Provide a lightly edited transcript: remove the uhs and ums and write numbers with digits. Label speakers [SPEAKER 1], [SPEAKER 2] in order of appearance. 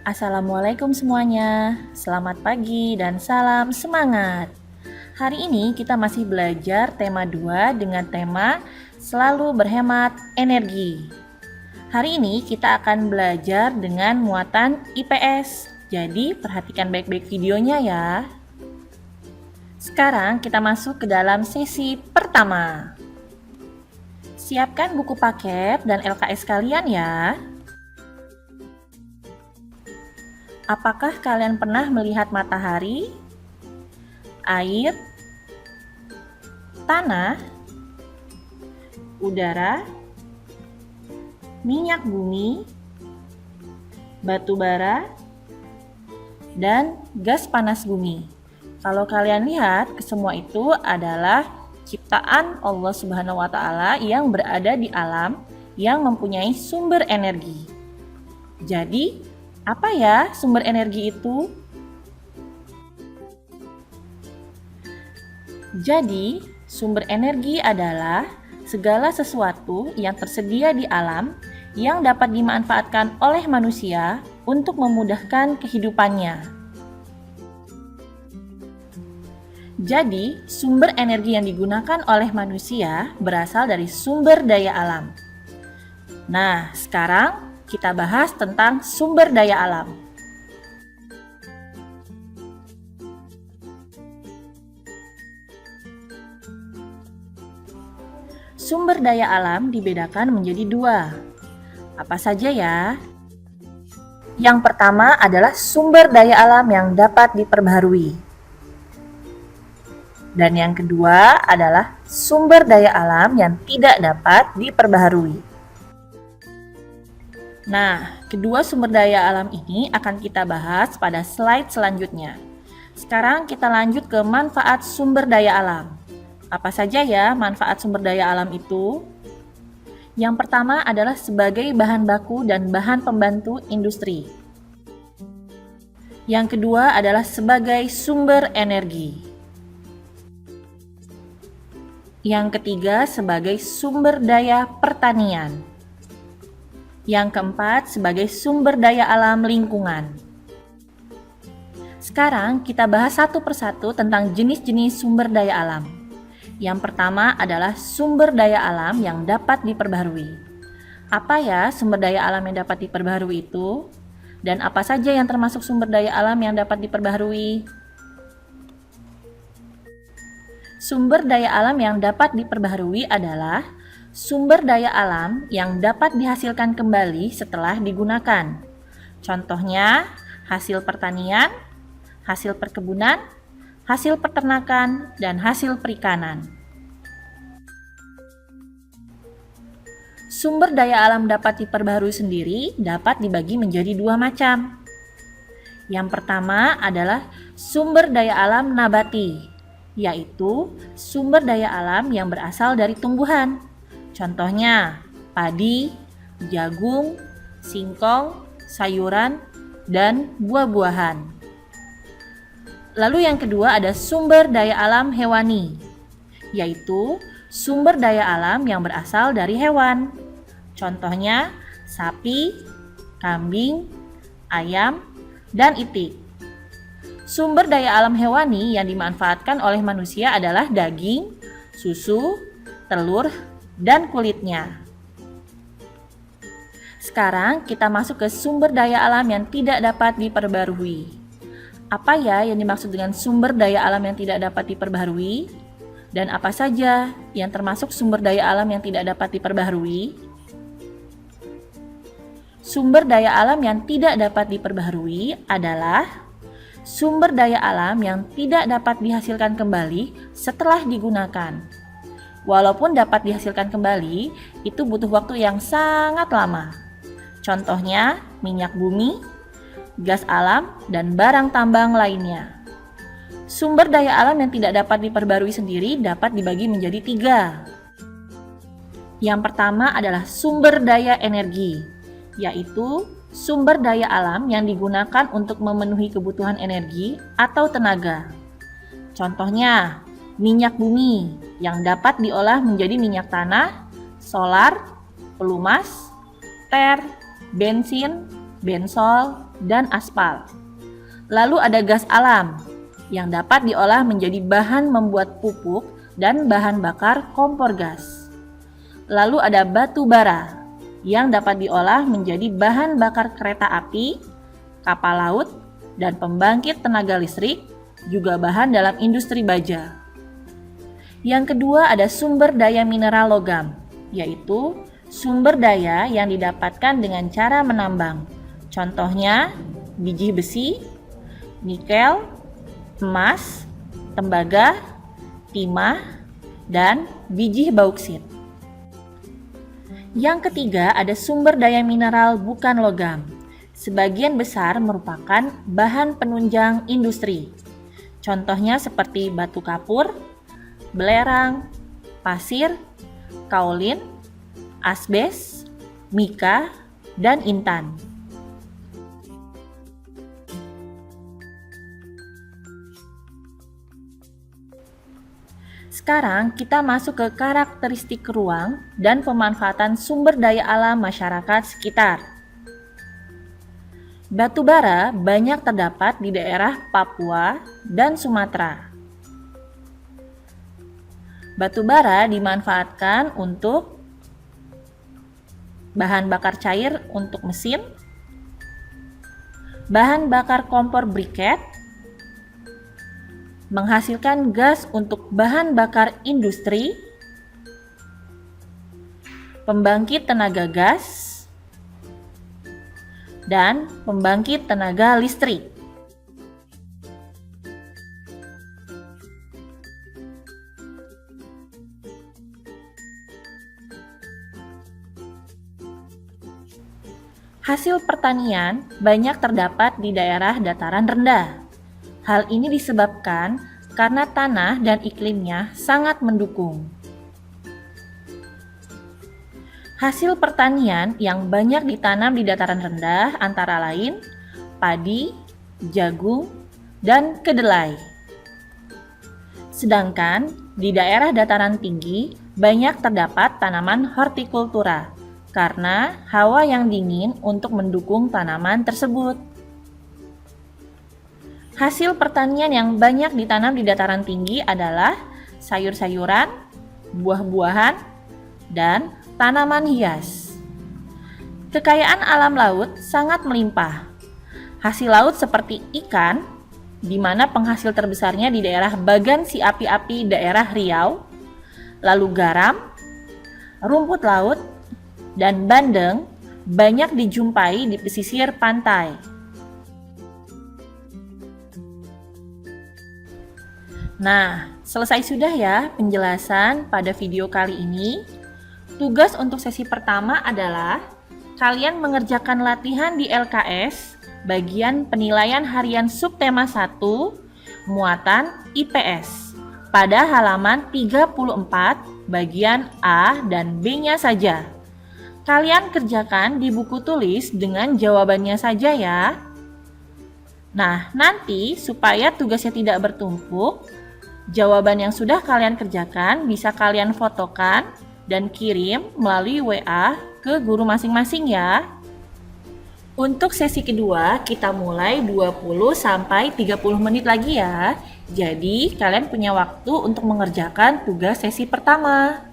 [SPEAKER 1] Assalamualaikum semuanya, selamat pagi dan salam semangat. Hari ini kita masih belajar tema 2 dengan tema selalu berhemat energi. Hari ini kita akan belajar dengan muatan IPS, jadi perhatikan baik-baik videonya ya. Sekarang kita masuk ke dalam sesi pertama. Siapkan buku paket dan LKS kalian ya. Apakah kalian pernah melihat matahari, air, tanah, udara, minyak bumi, batu bara, dan gas panas bumi? Kalau kalian lihat, semua itu adalah ciptaan Allah Subhanahu wa Ta'ala yang berada di alam yang mempunyai sumber energi. Jadi, apa ya sumber energi itu? Jadi, sumber energi adalah segala sesuatu yang tersedia di alam yang dapat dimanfaatkan oleh manusia untuk memudahkan kehidupannya. Jadi, sumber energi yang digunakan oleh manusia berasal dari sumber daya alam. Nah, sekarang kita bahas tentang sumber daya alam. Sumber daya alam dibedakan menjadi 2. Apa saja ya? Yang pertama adalah sumber daya alam yang dapat diperbaharui. Dan yang kedua adalah sumber daya alam yang tidak dapat diperbaharui. Nah, kedua sumber daya alam ini akan kita bahas pada slide selanjutnya. Sekarang kita lanjut ke manfaat sumber daya alam. Apa saja ya manfaat sumber daya alam itu? Yang pertama adalah sebagai bahan baku dan bahan pembantu industri. Yang kedua adalah sebagai sumber energi. Yang ketiga sebagai sumber daya pertanian. Yang keempat, sebagai sumber daya alam lingkungan. Sekarang kita bahas satu persatu tentang jenis-jenis sumber daya alam. Yang pertama adalah sumber daya alam yang dapat diperbaharui. Apa ya sumber daya alam yang dapat diperbaharui itu? Dan apa saja yang termasuk sumber daya alam yang dapat diperbaharui? Sumber daya alam yang dapat diperbaharui adalah sumber daya alam yang dapat dihasilkan kembali setelah digunakan. Contohnya, hasil pertanian, hasil perkebunan, hasil peternakan, dan hasil perikanan. Sumber daya alam dapat diperbaharui sendiri dapat dibagi menjadi 2 macam. Yang pertama adalah sumber daya alam nabati, yaitu sumber daya alam yang berasal dari tumbuhan. Contohnya, padi, jagung, singkong, sayuran, dan buah-buahan. Lalu yang kedua ada sumber daya alam hewani, yaitu sumber daya alam yang berasal dari hewan. Contohnya, sapi, kambing, ayam, dan itik. Sumber daya alam hewani yang dimanfaatkan oleh manusia adalah daging, susu, telur, dan kulitnya. Sekarang kita masuk ke sumber daya alam yang tidak dapat diperbarui. Apa ya yang dimaksud dengan sumber daya alam yang tidak dapat diperbarui? Dan apa saja yang termasuk sumber daya alam yang tidak dapat diperbarui? Sumber daya alam yang tidak dapat diperbarui adalah sumber daya alam yang tidak dapat dihasilkan kembali setelah digunakan. Walaupun dapat dihasilkan kembali, itu butuh waktu yang sangat lama. Contohnya, minyak bumi, gas alam, dan barang tambang lainnya. Sumber daya alam yang tidak dapat diperbarui sendiri dapat dibagi menjadi 3. Yang pertama adalah sumber daya energi, yaitu sumber daya alam yang digunakan untuk memenuhi kebutuhan energi atau tenaga. Contohnya, minyak bumi yang dapat diolah menjadi minyak tanah, solar, pelumas, ter, bensin, bensol, dan aspal. Lalu ada gas alam yang dapat diolah menjadi bahan membuat pupuk dan bahan bakar kompor gas. Lalu ada batu bara yang dapat diolah menjadi bahan bakar kereta api, kapal laut, dan pembangkit tenaga listrik, juga bahan dalam industri baja. Yang kedua ada sumber daya mineral logam, yaitu sumber daya yang didapatkan dengan cara menambang. Contohnya biji besi, nikel, emas, tembaga, timah, dan biji bauksit. Yang ketiga ada sumber daya mineral bukan logam. Sebagian besar merupakan bahan penunjang industri. Contohnya seperti batu kapur, belerang, pasir, kaolin, asbes, mika, dan intan. Sekarang kita masuk ke karakteristik ruang dan pemanfaatan sumber daya alam masyarakat sekitar. Batu bara banyak terdapat di daerah Papua dan Sumatera. Batu bara dimanfaatkan untuk bahan bakar cair untuk mesin, bahan bakar kompor briket, menghasilkan gas untuk bahan bakar industri, pembangkit tenaga gas, dan pembangkit tenaga listrik. Hasil pertanian banyak terdapat di daerah dataran rendah. Hal ini disebabkan karena tanah dan iklimnya sangat mendukung. Hasil pertanian yang banyak ditanam di dataran rendah antara lain padi, jagung, dan kedelai. Sedangkan di daerah dataran tinggi banyak terdapat tanaman hortikultura karena hawa yang dingin untuk mendukung tanaman tersebut. Hasil pertanian yang banyak ditanam di dataran tinggi adalah sayur-sayuran, buah-buahan, dan tanaman hias. Kekayaan alam laut sangat melimpah. Hasil laut seperti ikan, di mana penghasil terbesarnya di daerah Bagan Si Api-api daerah Riau, lalu garam, rumput laut, dan bandeng banyak dijumpai di pesisir pantai. Nah, selesai sudah ya penjelasan pada video kali ini. Tugas untuk sesi pertama adalah kalian mengerjakan latihan di LKS bagian penilaian harian subtema 1 muatan IPS pada halaman 34 bagian A dan B-nya saja. Kalian kerjakan di buku tulis dengan jawabannya saja ya. Nah, nanti supaya tugasnya tidak bertumpuk, jawaban yang sudah kalian kerjakan bisa kalian fotokan dan kirim melalui WA ke guru masing-masing ya. Untuk sesi kedua kita mulai 20-30 menit lagi ya. Jadi kalian punya waktu untuk mengerjakan tugas sesi pertama.